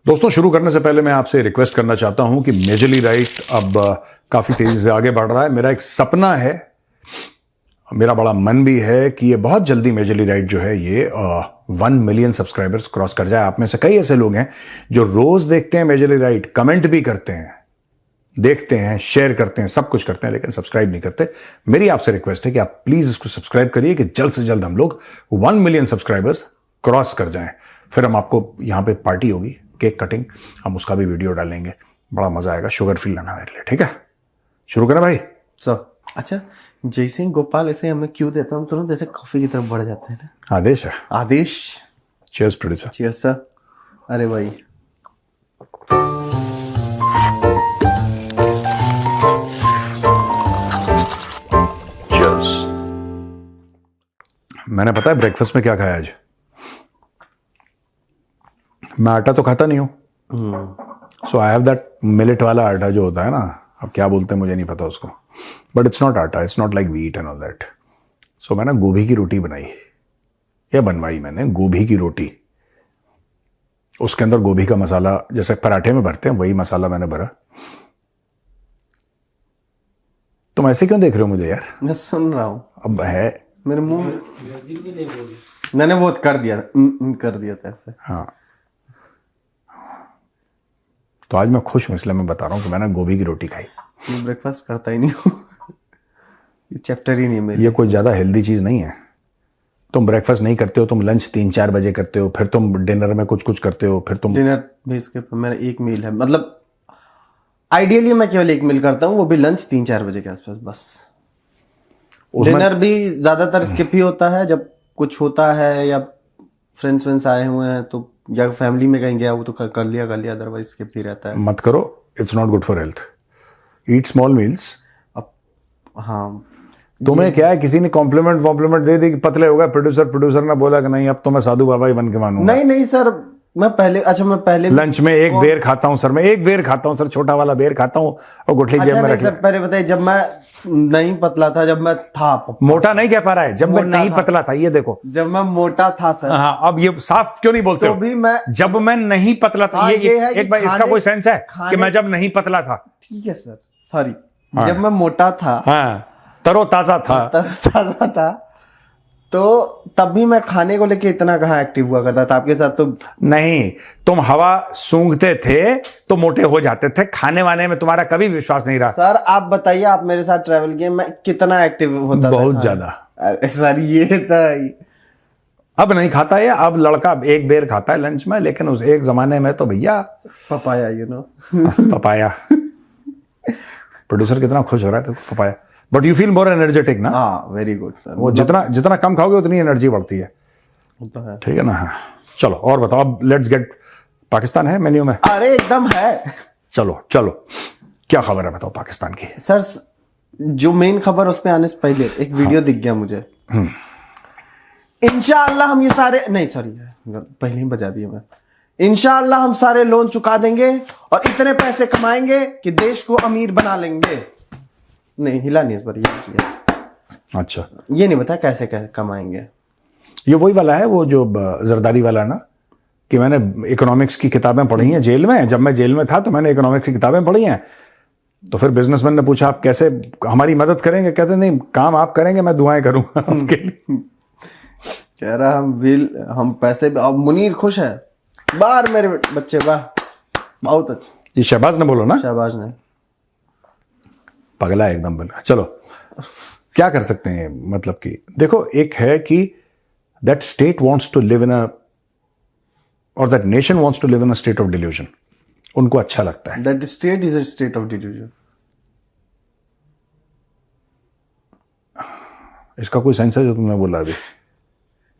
दोस्तों, शुरू करने से पहले मैं आपसे रिक्वेस्ट करना चाहता हूं कि मेजरली राइट अब काफी तेजी से आगे बढ़ रहा है। मेरा एक सपना है, मेरा बड़ा मन भी है कि ये बहुत जल्दी मेजरली राइट जो है ये 1 मिलियन सब्सक्राइबर्स क्रॉस कर जाए। आप में से कई ऐसे लोग हैं जो रोज देखते हैं मेजरली राइट, कमेंट भी करते हैं, देखते हैं, शेयर करते हैं, सब कुछ करते हैं, लेकिन सब्सक्राइब नहीं करते। मेरी आपसे रिक्वेस्ट है कि आप प्लीज इसको सब्सक्राइब करिए कि जल्द से जल्द हम लोग 1 मिलियन सब्सक्राइबर्स क्रॉस कर जाएं। फिर हम आपको यहां पे पार्टी होगी, केक कटिंग, हम उसका भी वीडियो डालेंगे, बड़ा मजा आएगा। शुगर फ्री लाना मेरे लिए, ठीक है? शुरू करें भाई? सर अच्छा, जैसे ही गोपाल ऐसे हमें क्यों देता हूँ तुरंत ऐसे कॉफी की तरफ बढ़ जाते हैं ना। आदेश है। आदेश। Cheers producer. Cheers sir. अरे भाई चीयर्स। मैंने पता है ब्रेकफास्ट में क्या खाया आज? मैं आटा तो खाता नहीं हूं, सो आई हैव दैट मिलेट वाला आटा जो होता है ना, अब क्या बोलते हैं मुझे नहीं पता उसको, but it's not atta, it's not like wheat and all that. So मैंने गोभी की रोटी बनाई, या बनवाई मैंने गोभी की रोटी। उसके अंदर गोभी का मसाला जैसे पराठे में भरते हैं, वही मसाला मैंने भरा। तुम ऐसे क्यों देख रहे हो मुझे यार? मैं सुन रहा हूँ, अब है मेरे मुंह मैंने वो कर दिया था ऐसे। हाँ, तो आज मैं खुश हूं, इसलिए मैं बता रहा हूं कि मैंने गोभी की रोटी खाई। मैं ब्रेकफास्ट करता ही नहीं हूँ। ये चैप्टर ही नहीं है मेरे। ये कोई ज्यादा हेल्दी चीज नहीं है। तुम ब्रेकफास्ट नहीं करते हो, तुम लंच 3-4 बजे करते हो, फिर तुम डिनर में कुछ कुछ करते हो, फिर तुम डिनर भी इसके मेरा एक मील है, मतलब आइडियली मैं केवल एक मील करता हूँ, वो भी लंच 3-4 बजे के आसपास बस। डिनर भी ज्यादातर स्किप ही होता है जब कुछ होता है या फ्रेंड्स आए हुए हैं तो, या फैमिली में कहीं गया वो तो कर लिया, अदरवाइज स्किप ही रहता है। मत करो, it's not good for health. Eat small meals. अब हाँ, तुम्हें क्या है, किसी ने कॉम्प्लीमेंट दे दी कि पतले हो गए, प्रोड्यूसर ने बोला कि नहीं अब तो मैं साधु बाबा ही बन के मानूंगा। नहीं सर, मैं पहले लंच में एक बेर खाता हूं सर, मैं एक बेर खाता हूं सर, छोटा वाला बेर खाता हूं और गुठली जेब में रख सर पहले बताइए, जब मैं नहीं पतला था, जब मैं था मोटा नहीं कह पा रहा है, जब मैं नहीं पतला था, ये देखो, जब मैं मोटा था सर। हाँ, अब ये साफ क्यों नहीं बोलते तो हो? भी मैं जब मैं नहीं पतला था, ये है एक बार इसका कोई सेंस है कि मैं जब नहीं पतला था? ठीक है सर, सॉरी, जब मैं मोटा था, हाँ, तरोताजा था, तो तब भी मैं खाने को लेके इतना कहाँ एक्टिव हुआ करता था। आपके साथ तो नहीं, तुम हवा सूंघते थे तो मोटे हो जाते थे, खाने वाने में तुम्हारा कभी विश्वास नहीं रहा। सर आप बताइए, आप मेरे साथ ट्रैवल किए, मैं कितना एक्टिव होता था? बहुत ज्यादा। सर ये था, अब नहीं खाता है, अब लड़का एक बेर खाता है लंच में, लेकिन उस एक जमाने में तो भैया papaya, you know papaya. Producer कितना खुश हो रहा है, तो papaya. But you feel more energetic ना? हाँ, वेरी गुड सर। वो जितना कम खाओगे उतनी एनर्जी बढ़ती है, ठीक है ना? हाँ, चलो और बताओ, अब लेट्स गेट, पाकिस्तान है मेन्यू में? अरे एकदम है। चलो क्या खबर है बताओ पाकिस्तान की? सर जो मेन खबर, उस पे आने से पहले एक वीडियो दिख गया मुझे। इंशाअल्लाह हम ये सारे, नहीं सॉरी पहले ही बजा दिया मैं, इंशाअल्लाह हम सारे लोन चुका देंगे और इतने पैसे कमाएंगे कि देश को अमीर बना लेंगे। नहीं हिला नहीं इस बार, ये किया। अच्छा, ये नहीं बताया कैसे कमाएंगे। ये वही वाला है, वो जो जरदारी वाला ना, कि मैंने इकोनॉमिक्स की किताबें पढ़ी हैं जेल में। जब मैं जेल में था तो मैंने इकोनॉमिक्स की किताबें पढ़ी हैं। तो फिर बिजनेसमैन ने पूछा आप कैसे हमारी मदद करेंगे? कहते नहीं, काम आप करेंगे, मैं दुआएं करूंगा आपके लिए। कह रहा हम पैसे, अब मुनीर खुश है, बाहर मेरे बच्चे, वाह बहुत अच्छा। ये शहबाज ने बोलो ना? शहबाज ने। पगला एकदम बना। चलो क्या कर सकते हैं, मतलब कि देखो, एक है कि that state wants to live in a, और that nation wants to live in a state of delusion. उनको अच्छा लगता है। That state is a state of delusion. इसका कोई सेंस है जो तुमने बोला अभी?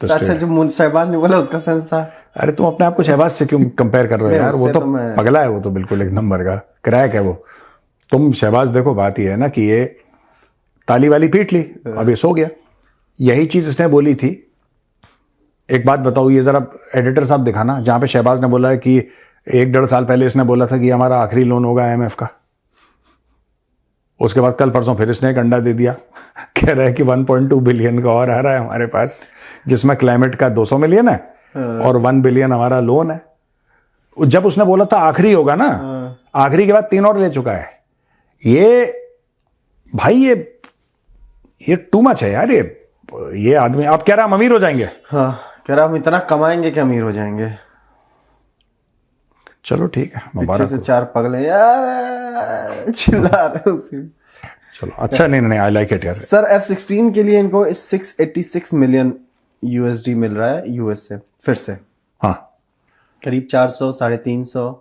अच्छा, जो शहबाज ने बोला उसका सेंस था। अरे तुम अपने आप को शहबाज से क्यों कंपेयर कर रहे हो यार? वो तो पगला है, वो तो बिल्कुल एक नंबर का क्रैक है वो। तुम शहबाज देखो, बात ये है ना कि ये ताली वाली पीट ली, अब ये सो गया। यही चीज इसने बोली थी। एक बात बताओ, ये जरा एडिटर साहब दिखाना, जहां पे शहबाज ने बोला है कि 1-1.5 साल पहले इसने बोला था कि हमारा आखिरी लोन होगा IMF का। उसके बाद कल परसों फिर इसने एक अंडा दे दिया, कह रहा है कि 1.2 बिलियन का और आ रहा है हमारे पास, जिसमें क्लाइमेट का 200 मिलियन है और 1 बिलियन हमारा लोन है। जब उसने बोला था आखिरी होगा ना, आखिरी के बाद 3 और ले चुका है। ये भाई ये टू मच है यार। ये आदमी आप कह रहे हैं हम अमीर हो जाएंगे। हाँ, कह रहा हम इतना कमाएंगे कि अमीर हो जाएंगे। चलो ठीक है, पीछे मुबारक से हो। 4 पगले चिल्ला रहे उसी। चलो अच्छा, नहीं आई लाइक इट यार। सर F-16 के लिए इनको 686 मिलियन USD मिल रहा है यूएस से फिर से। हाँ, करीब 400, 350,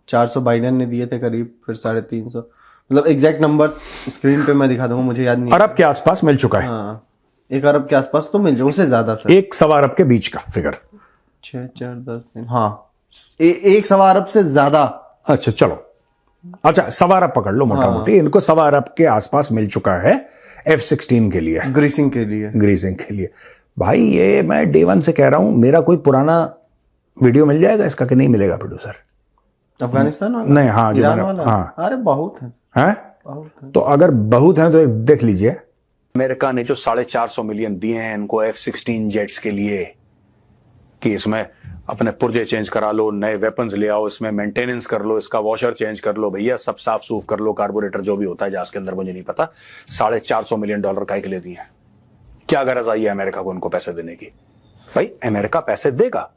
400 बाइडेन ने दिए थे करीब, फिर 350, मतलब एग्जैक्ट नंबर्स स्क्रीन पे मैं दिखा दूंगा, मुझे याद नहीं। अरब के आसपास मिल चुका है। हाँ, 1 अरब के आसपास तो मिल जाए, उससे ज्यादा सर। 1 सवा अरब के बीच का फिगर। 6, 4, 10, हाँ, 1 सवा अरब से ज्यादा। अच्छा चलो, अच्छा सवा अरब पकड़ लो मोटा मोटी। इनको सवा अरब के आसपास मिल चुका है F-16 के लिए, ग्रीसिंग के लिए। ग्रीसिंग के लिए। भाई ये मैं डे 1 से कह रहा हूं, मेरा कोई पुराना वीडियो मिल जाएगा इसका कि नहीं मिलेगा प्रोड्यूसर? अफगानिस्तान वाला? नहीं, हाँ, जो ईरान मैंने- वाला? हाँ। अरे बहुत है, हैं? बहुत है। तो अगर बहुत है तो एक देख लीजिए। अमेरिका ने जो 450 मिलियन दिए हैं इनको F-16 जेट्स के लिए, कि इसमें अपने पुर्जे चेंज करा लो, नए वेपन्स ले आओ, इसमें मेंटेनेंस कर लो, इसका वॉशर चेंज कर लो, भैया सब साफ सूफ कर लो, कार्बोरेटर जो भी होता है जहाज के अंदर, मुझे नहीं पता। $450 मिलियन काय के लिए दिए हैं? क्या गरज आई है अमेरिका को इनको पैसे देने की? भाई अमेरिका पैसे देगा,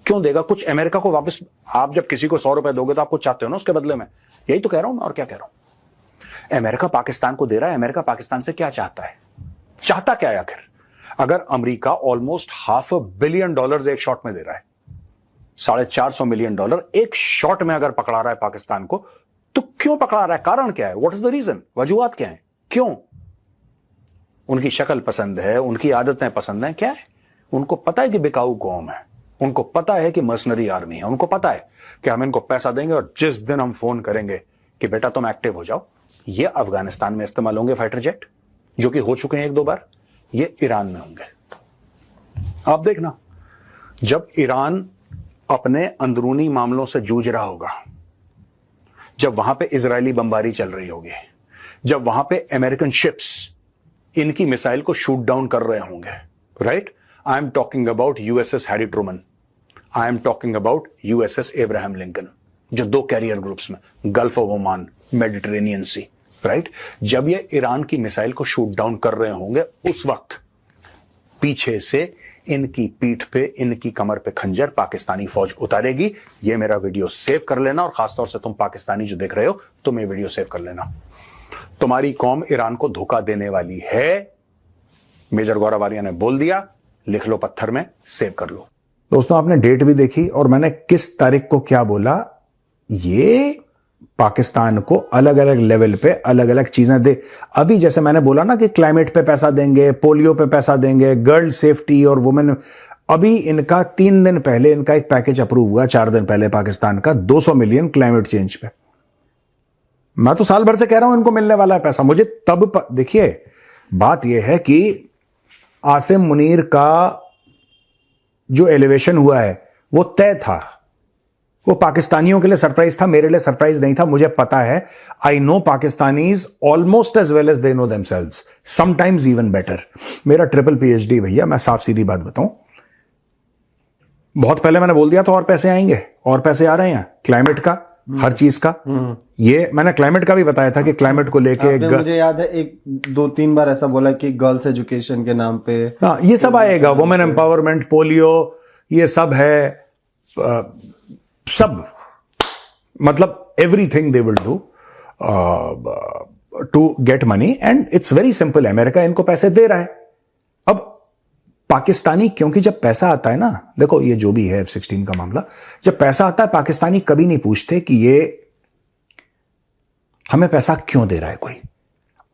क्यों देगा? कुछ अमेरिका को वापस, आप जब किसी को 100 रुपए दोगे तो आप कुछ चाहते हो ना उसके बदले में। यही तो कह रहा हूं मैं, और क्या कह रहा हूं। अमेरिका पाकिस्तान को दे रहा है, अमेरिका पाकिस्तान से क्या चाहता है? चाहता क्या है आखिर? अगर अमेरिका ऑलमोस्ट $500 बिलियन एक शॉट में दे रहा है, $450 मिलियन एक शॉट में अगर पकड़ा रहा है पाकिस्तान को, तो क्यों पकड़ा रहा है? कारण क्या है? What is the reason? वजूहात क्या है? क्यों? उनकी शक्ल पसंद है, उनकी आदतें पसंद हैं, क्या है? उनको पता है कि बिकाऊ कौम है, उनको पता है कि मर्सनरी आर्मी है, उनको पता है कि हम इनको पैसा देंगे और जिस दिन हम फोन करेंगे कि बेटा तुम एक्टिव हो जाओ, ये अफगानिस्तान में इस्तेमाल होंगे फाइटर जेट, जो कि हो चुके हैं 1-2 बार, ये ईरान में होंगे। आप देखना, जब ईरान अपने अंदरूनी मामलों से जूझ रहा होगा, जब वहां पे इजरायली बमबारी चल रही होगी, जब वहां पे अमेरिकन शिप्स इनकी मिसाइल को शूट डाउन कर रहे होंगे, right? I am talking about USS Harry Truman, I am talking about USS Abraham Lincoln, जो 2 कैरियर ग्रुप्स में, Gulf of Oman, Mediterranean Sea, right? जब ये ईरान की मिसाइल को शूट डाउन कर रहे होंगे, उस वक्त पीछे से इनकी पीठ पे, इनकी कमर पे खंजर पाकिस्तानी फौज उतारेगी। ये मेरा वीडियो सेव कर लेना, और खासतौर से तुम पाकिस्तानी जो देख रहे हो, तुम ये वीडियो सेव कर लेना। तुम्हारी कौम ईरान को धोखा देने वाली है, मेजर गौरव आर्या ने बोल दिया, लिख लो पत्थर में, सेव कर लो। दोस्तों आपने डेट भी देखी और मैंने किस तारीख को क्या बोला। ये पाकिस्तान को अलग अलग लेवल पे अलग अलग चीजें दे। अभी जैसे मैंने बोला ना कि क्लाइमेट पे पैसा देंगे, पोलियो पे पैसा देंगे, गर्ल सेफ्टी और वुमेन, अभी इनका 3 दिन पहले इनका एक पैकेज अप्रूव हुआ, 4 दिन पहले पाकिस्तान का, 200 मिलियन क्लाइमेट चेंज पे। मैं तो साल भर से कह रहा हूं इनको मिलने वाला है पैसा, मुझे तब देखिए बात यह है कि आसिम मुनीर का जो एलिवेशन हुआ है वो तय था, वो पाकिस्तानियों के लिए सरप्राइज था, मेरे लिए सरप्राइज नहीं था। मुझे पता है, I know Pakistanis almost as well as they know themselves, sometimes even better. मेरा ट्रिपल PhD भैया, मैं साफ सीधी बात बताऊं, बहुत पहले मैंने बोल दिया था और पैसे आएंगे, और पैसे आ रहे हैं क्लाइमेट का, हर चीज का। ये मैंने क्लाइमेट का भी बताया था कि क्लाइमेट को लेके मुझे याद है 1-2-3 बार ऐसा बोला कि गर्ल्स एजुकेशन के नाम पे, हाँ ये सब आएगा, वुमेन एम्पावरमेंट, पोलियो, ये सब है, सब मतलब everything they will do to get money, and it's very simple. America इनको पैसे दे रहा है। अब पाकिस्तानी, क्योंकि जब पैसा आता है ना, देखो ये जो भी है F-16 का मामला, जब पैसा आता है पाकिस्तानी कभी नहीं पूछते कि ये हमें पैसा क्यों दे रहा है कोई,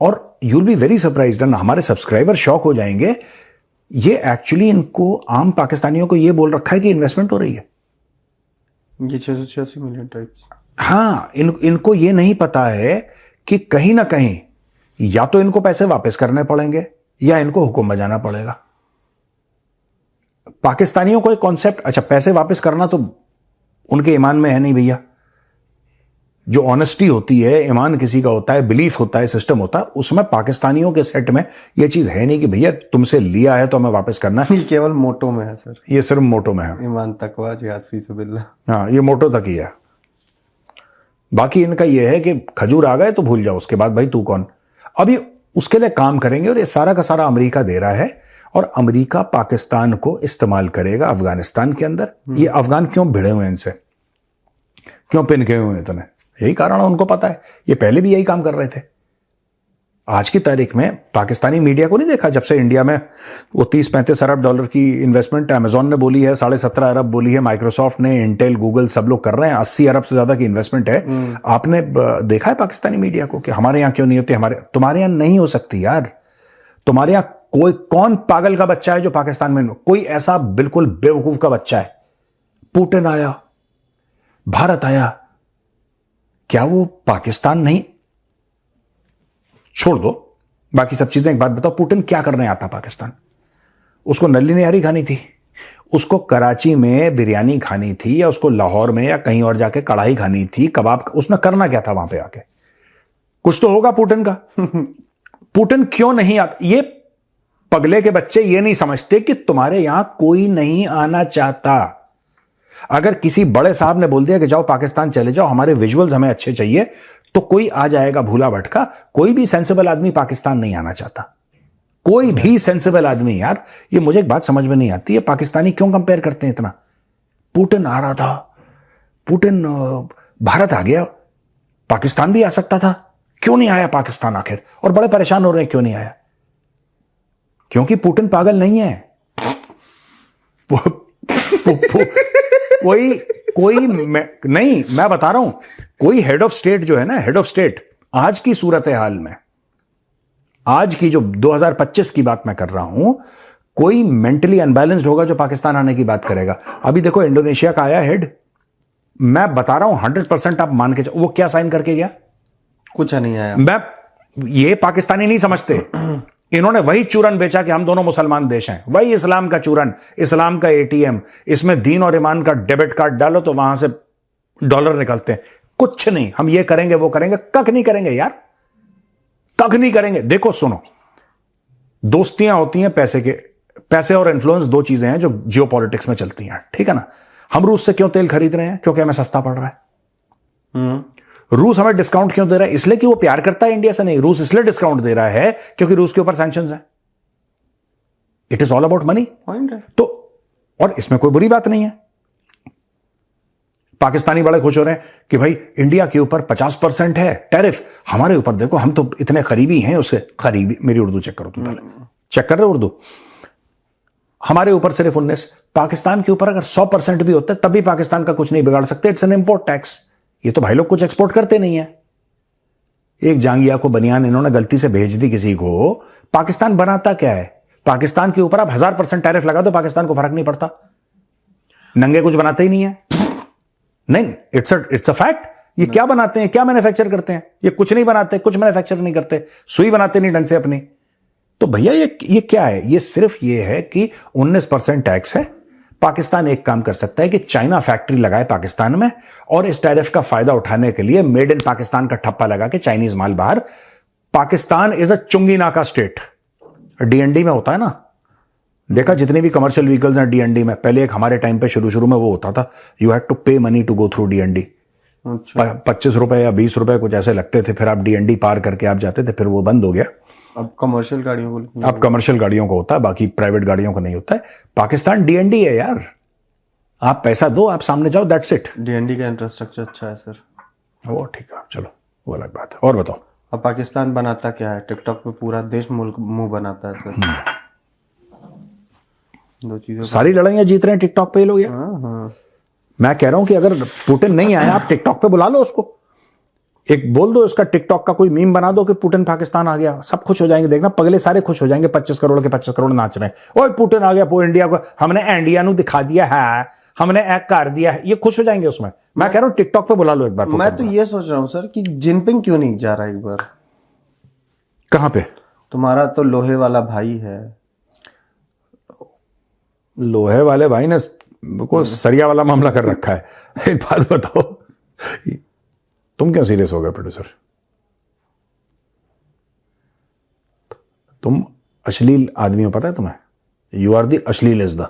और यूल बी वेरी सरप्राइज्ड, हमारे सब्सक्राइबर शॉक हो जाएंगे। ये एक्चुअली इनको, आम पाकिस्तानियों को ये बोल रखा है कि इन्वेस्टमेंट हो रही है। ये 686 मिलियन टाइप्स। हाँ, इनको ये नहीं पता है कि कहीं ना कहीं या तो इनको पैसे वापस करने पड़ेंगे या इनको हुक्म बजाना पड़ेगा। पाकिस्तानियों को एक कॉन्सेप्ट, अच्छा पैसे वापस करना तो उनके ईमान में है नहीं भैया, जो ऑनेस्टी होती है, ईमान किसी का होता है, बिलीफ होता है, सिस्टम होता है, उसमें पाकिस्तानियों के सेट में ये चीज है नहीं कि भैया तुमसे लिया है तो हमें वापस करना है। ये केवल मोटो में है सर, ये सिर्फ मोटो में है। ईमान तकवा जिहाद फी सबिल्लाह। हाँ, ये मोटो तक ही है। बाकी इनका ये है कि खजूर आ गए तो भूल जाओ, उसके बाद भाई तू कौन। अभी उसके लिए काम करेंगे और ये सारा का सारा अमेरिका दे रहा है, और अमेरिका पाकिस्तान को इस्तेमाल करेगा अफगानिस्तान के अंदर। ये अफगान क्यों भिड़े हुए हैं इनसे, क्यों पिनके हुए हैं इतने, यही कारण है, उनको पता है। ये पहले भी यही काम कर रहे थे। आज की तारीख में पाकिस्तानी मीडिया को नहीं देखा, जब से इंडिया में वो 30-35 अरब डॉलर की इन्वेस्टमेंट अमेजॉन ने बोली है, 17.5 अरब बोली है, माइक्रोसॉफ्ट ने, इंटेल, गूगल, सब लोग कर रहे हैं, 80 अरब से ज्यादा की इन्वेस्टमेंट है। आपने देखा है पाकिस्तानी मीडिया को कि हमारे यहां क्यों नहीं होती, तुम्हारे यहां नहीं हो सकती यार। तुम्हारे यहां कौन पागल का बच्चा है जो पाकिस्तान में, कोई ऐसा बिल्कुल बेवकूफ का बच्चा है। पुतिन आया, भारत आया, क्या वो पाकिस्तान नहीं, छोड़ दो बाकी सब चीजें, एक बात बताओ, पुतिन क्या करने आता पाकिस्तान? उसको नल्ली निहारी खानी थी, उसको कराची में बिरयानी खानी थी, या उसको लाहौर में या कहीं और जाके कढ़ाई खानी थी, कबाब, उसने करना क्या था वहां पे आके? कुछ तो होगा पुतिन का। पुतिन क्यों नहीं आता? ये पगले के बच्चे ये नहीं समझते कि तुम्हारे यहां कोई नहीं आना चाहता। अगर किसी बड़े साहब ने बोल दिया कि जाओ पाकिस्तान चले जाओ, हमारे विजुअल्स हमें अच्छे चाहिए, तो कोई आ जाएगा भूला भटका। कोई भी सेंसिबल आदमी पाकिस्तान नहीं आना चाहता, कोई भी सेंसिबल आदमी। यार ये मुझे एक बात समझ में नहीं आती है, पाकिस्तानी क्यों कंपेयर करते हैं इतना? पुतिन आ रहा था, पुतिन भारत आ गया, पाकिस्तान भी आ सकता था, क्यों नहीं आया पाकिस्तान आखिर? और बड़े परेशान हो रहे हैं क्यों नहीं आया, क्योंकि पुतिन पागल नहीं है। कोई नहीं, मैं बता रहा हूं, कोई हेड ऑफ स्टेट जो है ना, हेड ऑफ स्टेट आज की सूरत हाल में, आज की जो 2025 की बात मैं कर रहा हूं, कोई मेंटली अनबैलेंस्ड होगा जो पाकिस्तान आने की बात करेगा। अभी देखो इंडोनेशिया का आया हेड, मैं बता रहा हूं 100% आप मान के चलो, वो क्या साइन करके गया? कुछ नहीं आया। मैं ये पाकिस्तानी नहीं समझते, इन्होंने वही चूरन बेचा कि हम दोनों मुसलमान देश हैं, वही इस्लाम का चूरन, इस्लाम का एटीएम, इसमें दीन और ईमान का डेबिट कार्ड डालो तो वहां से डॉलर निकलते हैं। कुछ नहीं, हम ये करेंगे वो करेंगे, कख नहीं करेंगे यार, कख नहीं करेंगे। देखो सुनो, दोस्तियां होती हैं पैसे और इन्फ्लुएंस, दो चीजें हैं जो जियोपॉलिटिक्स में चलती हैं, ठीक है ना। हम रूस से क्यों तेल खरीद रहे हैं? क्योंकि हमें सस्ता पड़ रहा है। रूस हमें डिस्काउंट क्यों दे रहा है? इसलिए कि वो प्यार करता है इंडिया से नहीं, रूस इसलिए डिस्काउंट दे रहा है क्योंकि रूस के ऊपर सैंक्शंस हैं। It is all about money. तो और इसमें कोई बुरी बात नहीं है। पाकिस्तानी बड़े खुश हो रहे हैं कि भाई इंडिया के ऊपर 50% है टैरिफ, हमारे ऊपर देखो हम तो इतने करीबी हैं उसके। करीबी, मेरी उर्दू चेक करो तुम पहले, चेक कर रहे हो उर्दू? हमारे ऊपर सिर्फ 19, पाकिस्तान के ऊपर अगर 100% भी होता है तब भी पाकिस्तान का कुछ नहीं बिगाड़ सकते। It's an import tax. ये तो भाई लोग कुछ एक्सपोर्ट करते नहीं है। एक जांगिया को बनियान इन्होंने गलती से भेज दी किसी को, पाकिस्तान बनाता क्या है? पाकिस्तान के ऊपर आप 1000% टैरिफ लगा दो, पाकिस्तान को फर्क नहीं पड़ता। नंगे कुछ बनाते ही नहीं है। नहीं, इट्स अ फैक्ट। ये क्या बनाते हैं, क्या मैन्युफैक्चर करते हैं? ये कुछ नहीं बनाते, कुछ मैन्युफैक्चर नहीं करते, सुई बनाते नहीं ढंग से अपनी। तो भैया ये क्या है? ये सिर्फ ये है कि 19% टैक्स है। पाकिस्तान एक काम कर सकता है कि चाइना फैक्ट्री लगाए पाकिस्तान में, और इस टैरिफ का फायदा उठाने के लिए मेड इन पाकिस्तान का ठप्पा लगा के चाइनीज माल बाहर। पाकिस्तान इज अ चुंगी नाका स्टेट। डीएनडी में होता है ना, देखा जितनी भी कमर्शियल व्हीकल्स हैं डीएनडी में, पहले एक हमारे टाइम पे शुरू में वो होता था, you had to pay money to go through DND. 25 रुपए या 20 रुपए कुछ ऐसे लगते थे, फिर आप डीएनडी पार करके आप जाते थे, फिर वो बंद हो गया। अब कमर्शियल गाड़ियों को, अब कमर्शियल गाड़ियों को होता है, बाकी प्राइवेट गाड़ियों को नहीं होता है। पाकिस्तान डीएनडी है यार, आप पैसा दो, आप सामने जाओ, दैट्स इट। डीएनडी का इंफ्रास्ट्रक्चर अच्छा है सर। वो ठीक है, चलो वो अलग बात है। और बताओ, अब पाकिस्तान बनाता क्या है? टिकटॉक पे पूरा देश मुल्क मुंह बनाता है सर। दो चीजों सारी लड़ाइयां जीत रहे हैं टिकटॉक पे ये लोग यार। मैं कह रहा हूं कि अगर पुतिन नहीं आया, आप टिकटॉक पे बुला लो उसको, एक बोल दो इसका टिकटॉक का कोई मीम बना दो कि पुतिन पाकिस्तान आ गया, सब खुश हो जाएंगे। देखना पगले सारे खुश हो जाएंगे, 25 करोड़ के 25 करोड़ नाच रहे हैं, ओए पुतिन आ गया, इंडिया को हमने इंडिया नु दिखा दिया है, हमने एक कर दिया है, ये खुश हो जाएंगे उसमें। मैं कह रहा हूं टिकटॉक पे बुला लो एक बार। मैं तो ये सोच रहा हूं सर कि जिनपिंग क्यों नहीं जा रहा एक बार? कहां पे? तुम्हारा तो लोहे वाला भाई है। लोहे वाले भाई ने को सरिया वाला मामला कर रखा है। एक बात बताओ, तुम क्यों सीरियस हो गए प्रोड्यूसर? तुम अश्लील आदमी हो, पता है तुम्हें? यू आर द अश्लील is the,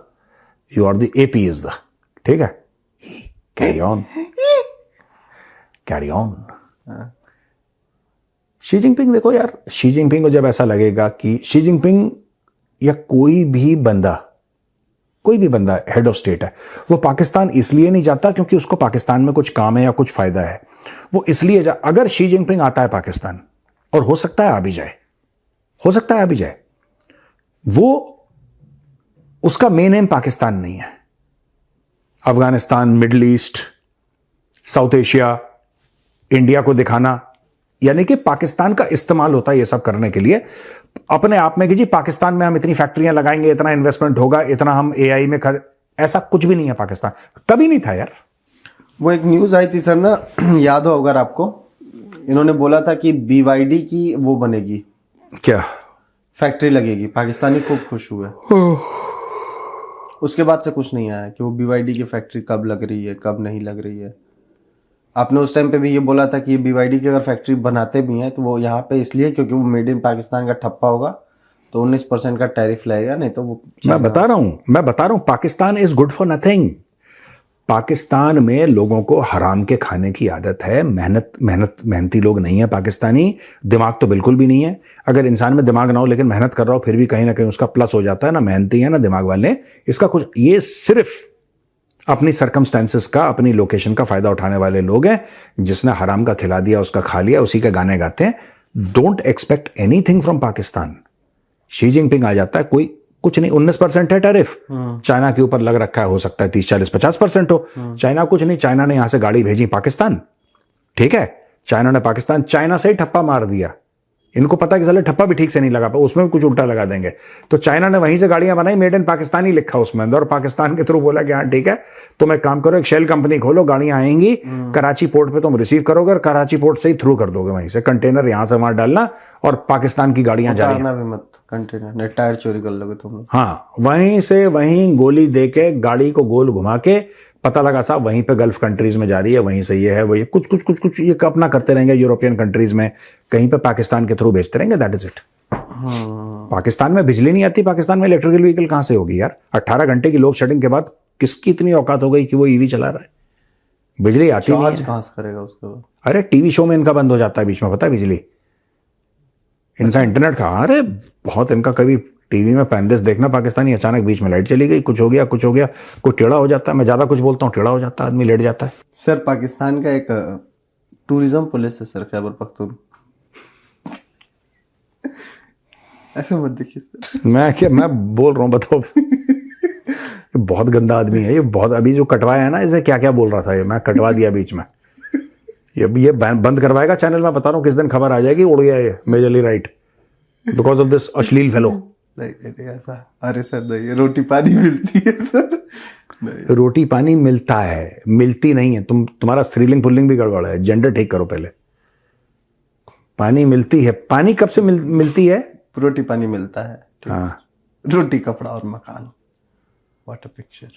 you are the AP is the, ठीक है? Carry on, carry on. Xi Jinping, देखो यार, शी जिनपिंग को जब ऐसा लगेगा कि शी जिनपिंग या कोई भी बंदा हेड ऑफ स्टेट है, वो पाकिस्तान इसलिए नहीं जाता क्योंकि उसको पाकिस्तान में कुछ काम है या कुछ फायदा है, वो इसलिए अगर शी जिनपिंग आता है पाकिस्तान, और हो सकता है आ भी जाए, हो सकता है आ भी जाए, वो उसका मेन एम पाकिस्तान नहीं है। Afghanistan, middle east, south Asia, India को दिखाना, यानी कि पाकिस्तान का इस्तेमाल होता है ये सब करने के लिए अपने आप में कि जी पाकिस्तान में हम इतनी फैक्ट्रियां लगाएंगे, इतना इन्वेस्टमेंट होगा, इतना हम एआई में ऐसा कुछ भी नहीं है पाकिस्तान, कभी नहीं था यार। वो एक न्यूज आई थी सर ना, याद हो अगर आपको, इन्होंने बोला था कि BYD की वो बनेगी, क्या फैक्ट्री लगेगी, पाकिस्तानी खूब खुश हुए। उसके बाद से कुछ नहीं आया कि वो BYD की फैक्ट्री कब लग रही है, कब नहीं लग रही है। आपने उस टाइम पे भी ये बोला था कि ये BYD की अगर फैक्ट्री बनाते भी हैं तो वो यहाँ पे इसलिए क्योंकि वो मेड इन पाकिस्तान का ठप्पा होगा, तो 19% का टैरिफ लगेगा, नहीं तो वो मैं बता रहा हूं Pakistan is good for nothing. Pakistan में लोगों को हराम के खाने की आदत है, मेहनती लोग नहीं है पाकिस्तानी, दिमाग तो बिल्कुल भी नहीं है। अगर इंसान में दिमाग ना हो लेकिन मेहनत कर रहा हो फिर भी कहीं ना कहीं उसका प्लस हो जाता है, ना मेहनती है ना दिमाग वाले, इसका कुछ, ये सिर्फ अपनी सर्कमस्टेंसेस का, अपनी लोकेशन का फायदा उठाने वाले लोग हैं। जिसने हराम का खिला दिया उसका खा लिया, उसी के गाने गाते हैं। Don't expect anything from Pakistan. Xi Jinping आ जाता है, कोई कुछ नहीं, 19% है टैरिफ, चाइना के ऊपर लग रखा है, हो सकता है 30, 40, 50% हो। चाइना कुछ नहीं, चाइना ने यहां से गाड़ी भेजी पाकिस्तान, ठीक है, चाइना ने पाकिस्तान, चाइना से ही ठप्पा मार दिया। इनको पता है कि साले ठप्पा भी ठीक से नहीं लगा, उसमें भी कुछ उल्टा लगा देंगे, तो चाइना ने वहीं से गाड़ियां बनाई, मेड इन पाकिस्तान ही लिखा उसमें अंदर, और पाकिस्तान के थ्रू बोला कि हाँ ठीक है तुम एक काम करो, एक शेल कंपनी खोलो, गाड़ियां आएंगी कराची पोर्ट पे, तुम रिसीव करोगे और कराची पोर्ट से ही थ्रू कर दोगे, वहीं से कंटेनर यहां से वहां डालना और पाकिस्तान की गाड़ियां जा रही हैं। भी मत कंटेनर, नहीं टायर चोरी कर लोगे तुम लोग। हाँ, वहीं से वहीं गोली दे के गाड़ी को गोल घुमा के, पता लगा साहब वहीं पे गल्फ कंट्रीज में जा रही है, वहीं से ये है, वही कुछ ये अपना करते रहेंगे, यूरोपियन कंट्रीज में कहीं पे पाकिस्तान के थ्रू भेजते रहेंगे, दैट इज इट। पाकिस्तान में बिजली नहीं आती, पाकिस्तान में इलेक्ट्रिकल व्हीकल कहां से होगी यार? 18 घंटे की लोड शेडिंग के बाद किसकी इतनी औकात हो गई कि वो ईवी चला रहा है? बिजली आती नहीं है, कहां से करेगा उसके बाद? अरे टीवी शो में इनका बंद हो जाता है बीच में, पता है, बिजली, इनका इंटरनेट का, अरे बहुत इनका, कभी टीवी में पैनलिस्ट देखना पाकिस्तानी, अचानक बीच में लाइट चली गई, कुछ हो गया, कोई टेढ़ा हो जाता है, मैं ज्यादा कुछ बोलता हूँ टेढ़ा हो जाता है, आदमी लेट जाता है। सर पाकिस्तान का एक टूरिज्म पुलिस है सर, खैबर पख्तून। ऐसे मत देखिए सर। मैं बोल रहा हूँ, बताओ। बहुत गंदा आदमी है ये, बहुत, अभी जो कटवाया है ना, इसे क्या क्या बोल रहा था ये, मैं कटवा दिया बीच में, ये बंद करवाएगा चैनल, मैं बता रहा हूँ किस दिन खबर आ जाएगी, उड़ गया ये majorly right because of this अश्लील फेलो। नहीं ऐसा, अरे सर नहीं, रोटी पानी मिलती है सर, नहीं। रोटी पानी मिलता है, मिलती नहीं है, तुम्हारा स्त्रीलिंग पुल्लिंग भी गड़बड़ है, जेंडर ठीक करो पहले। पानी मिलती है, पानी कब से मिलती है? रोटी पानी मिलता है, हाँ, रोटी कपड़ा और मकान, what a picture.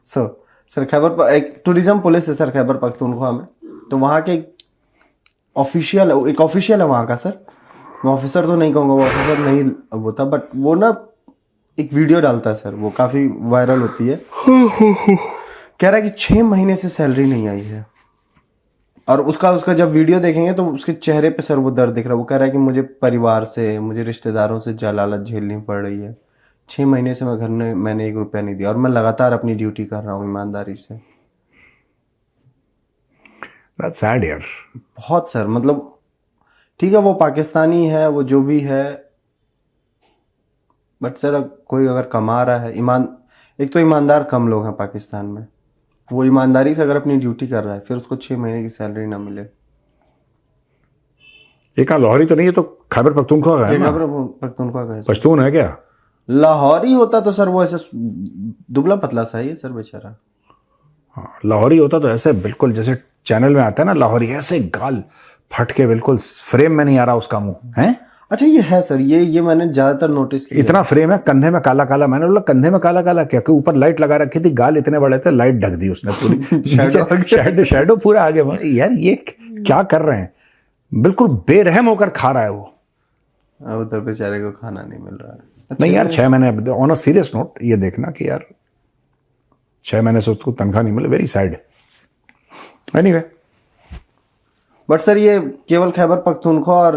Sir Khyber, एक टूरिज्म पुलिस है सर खैबर पख्तूनख्वा में, तो वहाँ के एक ऑफिशियल है वहाँ का सर, मैं ऑफिसर तो नहीं कहूँगा, वो ऑफिसर नहीं होता, बट वो ना एक वीडियो डालता है सर, वो काफ़ी वायरल होती है। कह रहा है कि 6 महीने से सैलरी नहीं आई है, और उसका जब वीडियो देखेंगे तो उसके चेहरे पे सर वो दर्द दिख रहा है। वो कह रहा है कि मुझे परिवार से, मुझे रिश्तेदारों से जलालत झेलनी पड़ रही है, 6 महीने से मैं घर में मैंने 1 रुपया नहीं दिया, और मैं लगातार अपनी ड्यूटी कर रहा हूँ ईमानदारी से। That's sad यार, बहुत सर, मतलब ठीक है वो पाकिस्तानी है, वो जो भी है, बट सर कोई अगर कमा रहा है, एक तो ईमानदार कम लोग हैं पाकिस्तान में, वो ईमानदारी से अगर अपनी ड्यूटी कर रहा है, फिर उसको 6 महीने की सैलरी ना मिले। ये कहाँ लाहौरी तो नहीं है, तो खैबर पख्तूनख्वा का है ना? खैबर पख्तूनख्वा का है। पश्तून है क्या? लाहौरी होता तो सर वो ऐसे दुबला पतला सा ही है सर बेचारा। हाँ, लाहौरी होता तो ऐसे बिल्कुल जैसे चैनल में आता है ना लाहौरी, ऐसे गाल फट के बिल्कुल फ्रेम में नहीं आ रहा उसका मुंह है। अच्छा ये है सर, ये मैंने ज्यादातर नोटिस किया। इतना फ्रेम है, कंधे में काला काला, मैंने बोला कंधे में काला काला क्या, ऊपर लाइट लगा रखी थी, गाल इतने बड़े थे, लाइट ढक दी उसने पूरी, शैडो पूरा आगे। यार ये क्या कर रहे हैं, बिल्कुल बेरहम होकर खा रहा है वो। उधर बेचारे को खाना नहीं मिल रहा है। नहीं यार, 6 महीने ऑन अ सीरियस नोट ये देखना कि यार 6 महीने से उसको तनख्वाह नहीं मिले, very sad. Anyway, but sir ये केवल खैबर पख्तूनख्वा और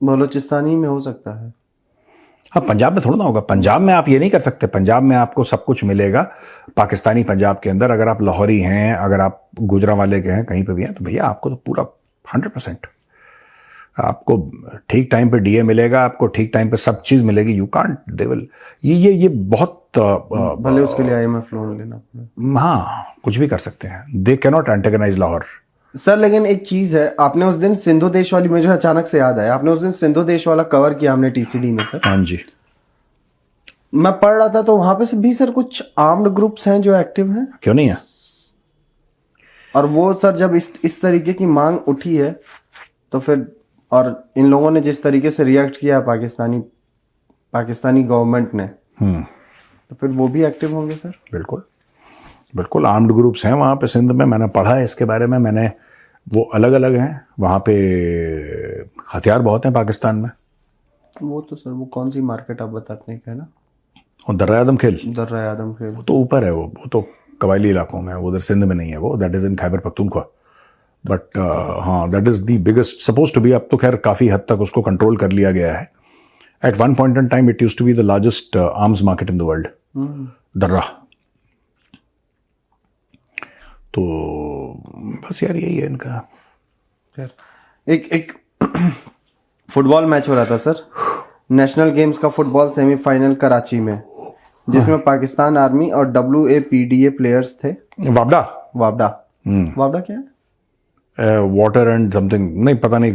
बलोचिस्तान ही में हो सकता है। हाँ, पंजाब में थोड़ा ना होगा। पंजाब में आप ये नहीं कर सकते, पंजाब में आपको सब कुछ मिलेगा पाकिस्तानी पंजाब के अंदर। अगर आप लाहौरी हैं, अगर आप गुजरांवाले के हैं, कहीं पे भी हैं, तो भैया आपको तो पूरा 100% आपको ठीक टाइम पे डीए मिलेगा, आपको ठीक टाइम पे सब चीज मिलेगी। यू कांट, दे विल, ये बहुत भले उसके लिए IMF लोन लेना पड़े। हाँ, कुछ भी कर सकते हैं। They can not antagonise Lahore. Sir लेकिन एक चीज है, आपने उस दिन सिंधु देश वाली, मुझे अचानक से याद आया, आपने उस दिन सिंधु देश वाला कवर किया हमने TCD में सर। हाँ जी, मैं पढ़ रहा था तो वहां पे भी सर कुछ आर्म्ड ग्रुप्स हैं जो एक्टिव हैं। क्यों नहीं है? और वो सर जब इस तरीके की मांग उठी है तो फिर, और इन लोगों ने जिस तरीके से रिएक्ट किया पाकिस्तानी गवर्नमेंट ने, तो फिर वो भी एक्टिव होंगे सर। बिल्कुल बिल्कुल, आर्म्ड ग्रुप्स हैं वहाँ पे सिंध में। मैंने पढ़ा है इसके बारे में, मैंने, वो अलग अलग हैं वहाँ पे, हथियार बहुत हैं पाकिस्तान में। वो तो सर वो कौन सी मार्केट आप बताते हैं क्या ना, और दर्रा आदम खेल, दर्रा आदम खेल, वो तो ऊपर है, वो तो कबायली इलाकों में है, उधर सिंध में नहीं है वो, that is in Khyber Pakhtunkhwa. But हाँ, that is the biggest, suppose to be. अब तो खैर काफ़ी हद तक उसको कंट्रोल कर लिया गया है। At one point in time it used to be the largest arms market in the world, Darra. तो बस यार यही है इनका। एक फुटबॉल मैच हो रहा था सर, नेशनल गेम्स का फुटबॉल सेमीफाइनल कराची में, जिसमें पाकिस्तान आर्मी और WAPDA प्लेयर्स थे। वापडा वापडा क्या है? वाटर एंड समथिंग, नहीं पता नहीं।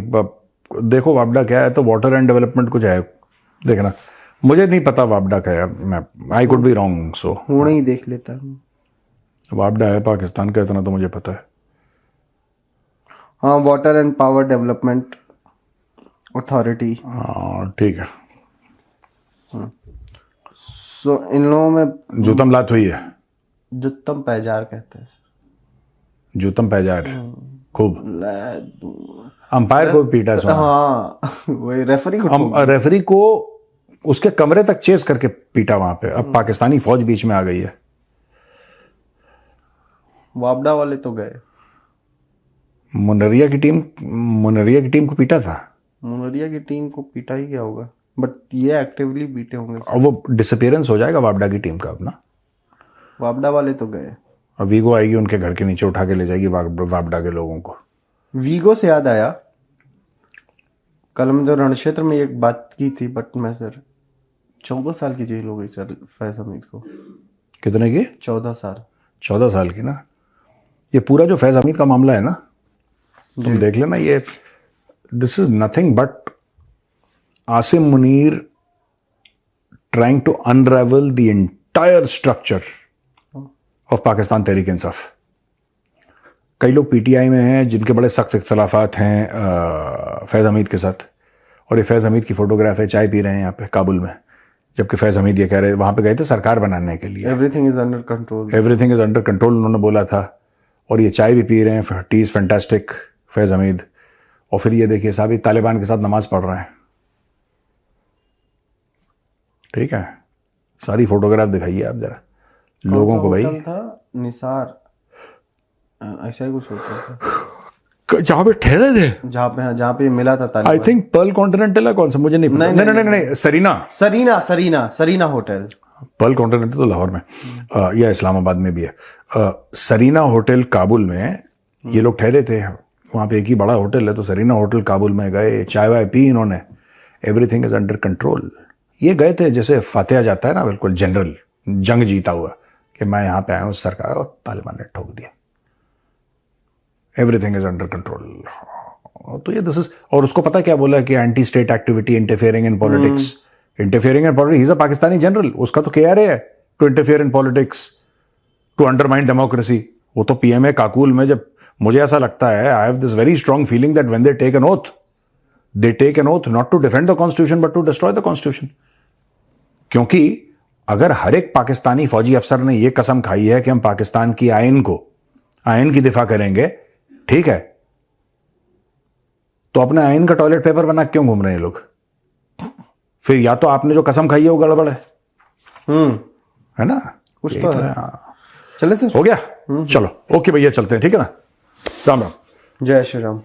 देखो वापडा क्या है, तो वाटर एंड डेवलपमेंट कुछ है, देखना। मुझे नहीं पता वापडा क्या है, मैं आई कुड बी रॉन्ग, सो होने ही देख लेता हूँ। वापडा है पाकिस्तान का, इतना तो मुझे पता है। हाँ, water and power development authority. हाँ ठीक है। सो इन लोगों में जूतम लात हुई है, जुत्तम पैजार कहते हैं सर। जूतम पैजार खूब, अंपायर को पीटा इसमें। हाँ वही रेफरी को, रेफरी को उसके कमरे तक चेस करके पीटा वहां पे। अब पाकिस्तानी फौज बीच में आ गई है। वापडा वाले तो गए, मुनरिया की टीम को पीटा था। मुनरिया की टीम को पीटा ही क्या होगा, बट ये एक्टिवली बीटे होंगे। अब वो डिसअपियरेंस हो जाएगा वापडा की टीम का अपना। वापडा वाले तो गए, अब वीगो आएगी उनके घर के नीचे उठा के ले जाएगी वापडा के लोगों को। वीगो से याद आया, कल हमने तो रणक्षेत्र में एक बात की थी, बट मैं सर 14 साल की जेल हो गई सर फैज हमीद को। कितने की? 14 साल। 14 साल की ना। ये पूरा जो फैज हमीद का मामला है ना, तुम देख लेना, ये this is nothing but Asim Munir trying to unravel the entire structure of Pakistan Tehreek Insaf. कई लोग PTI में हैं जिनके बड़े सख्त इख्तलाफात हैं फैज़ हमीद के साथ, और ये फैज़ हमीद की फोटोग्राफ है, चाय पी रहे हैं यहाँ पे काबुल में, जबकि फैज़ हमीद ये कह रहे, वहाँ पे गए थे सरकार बनाने के लिए। Everything is under control, everything is under control उन्होंने बोला था, और ये चाय भी पी रहे हैं, टी इज़ फैंटास्टिक फैज़ हमीद। और फिर ये देखिए साहब, तालिबान के साथ नमाज पढ़ रहे हैं। ठीक है, सारी फोटोग्राफ दिखाइए आप जरा लोगों को। भाई था निसार, ऐसा ही कुछ होता था जहाँ पे ठहरे थे, जहाँ पे मिला था Taliban. I think Perl continental है, कौन सा मुझे नहीं पता। नहीं, सरीना होटल। पर्ल कॉन्टिनेंटल तो लाहौर में या इस्लामाबाद में भी है। सरीना होटल काबुल में ये लोग ठहरे थे। वहाँ पे एक ही बड़ा होटल है, तो सरीना होटल काबुल में गए, चाय वाय पी इन्होंने, एवरीथिंग इज अंडर कंट्रोल। ये गए थे जैसे फातिहा जाता है ना, बिल्कुल जनरल, जंग जीता हुआ, कि मैं यहाँ पे आया हूँ सरकार, और तालिबान ने ठोक दिया। Everything is under control. तो ये दिस इज, और उसको पता क्या बोला कि anti state activity, interfering in politics. Interfering in politics, he is a Pakistani general, उसका तो KRA है, to interfere in politics, to undermine democracy. वो तो PM है काकुल में। जब मुझे ऐसा लगता है, I have this very strong feeling that when they take an oath, they take an oath not to defend the constitution but to destroy the constitution. क्योंकि अगर हर एक पाकिस्तानी फौजी अफसर ने यह कसम खाई है कि हम पाकिस्तान की आइन की दिफा करेंगे, ठीक है, तो अपने आइन का टॉयलेट पेपर बना के क्यों घूम रहे हैं ये लोग? फिर या तो आपने जो कसम खाई है वो गड़बड़ है है ना? कुछ यही तो तो है। है, हाँ। चले सर, हो गया, चलो ओके भैया, चलते हैं, ठीक है ना? राम राम। जय श्री राम।